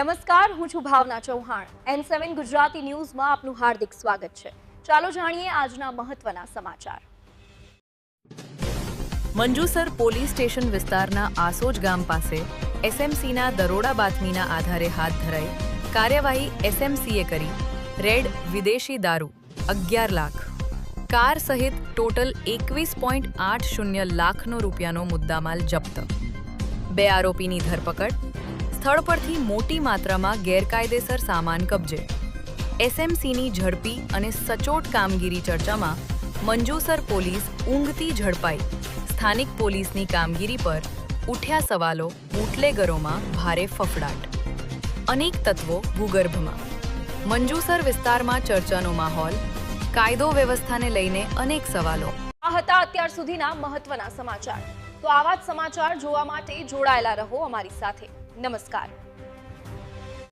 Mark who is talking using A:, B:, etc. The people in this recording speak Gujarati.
A: નમસ્કાર, હું છું ભાવના ચૌહાણ. N7 ગુજરાતી ન્યૂઝમાં આપનું હાર્દિક સ્વાગત છે. ચાલો જાણીએ આજના મહત્વના સમાચાર.
B: મંજુસર પોલીસ સ્ટેશન વિસ્તારના આસોજ ગામ પાસે એસએમસીના દરોડા બાતમીના આધારે હાથ ધરાઈ કાર્યવાહી એસએમસીએ કરી રેડ વિદેશી દારૂ 11 લાખ કાર સહિત ટોટલ 21.80 લાખનો રૂપિયાનો મુદ્દામાલ જપ્ત. 2 આરોપીની ધરપકડ. સ્થળ પરથી મોટી માત્રામાં ગેરકાયદેસર સામાન કબજે. એસએમસીની ઝડપી અને સચોટ કામગીરી ચર્ચામાં મંજુસર પોલીસ ઊંઘતી ઝડપાઈ. સ્થાનિક પોલીસની કામગીરી પર ઉઠ્યા સવાલો. બુટલેગરોમાં ભારે ફફડાટ. અનેક તત્વો ભૂગર્ભમાં. મંજુસર વિસ્તારમાં ચર્ચાનો માહોલ. કાયદો વ્યવસ્થાને લઈને અનેક સવાલો.
A: આ હતા અત્યાર સુધીના મહત્વના સમાચાર. તો આવા જ સમાચાર જોવા માટે જોડાયેલા રહો અમારી સાથે. નમસ્કાર.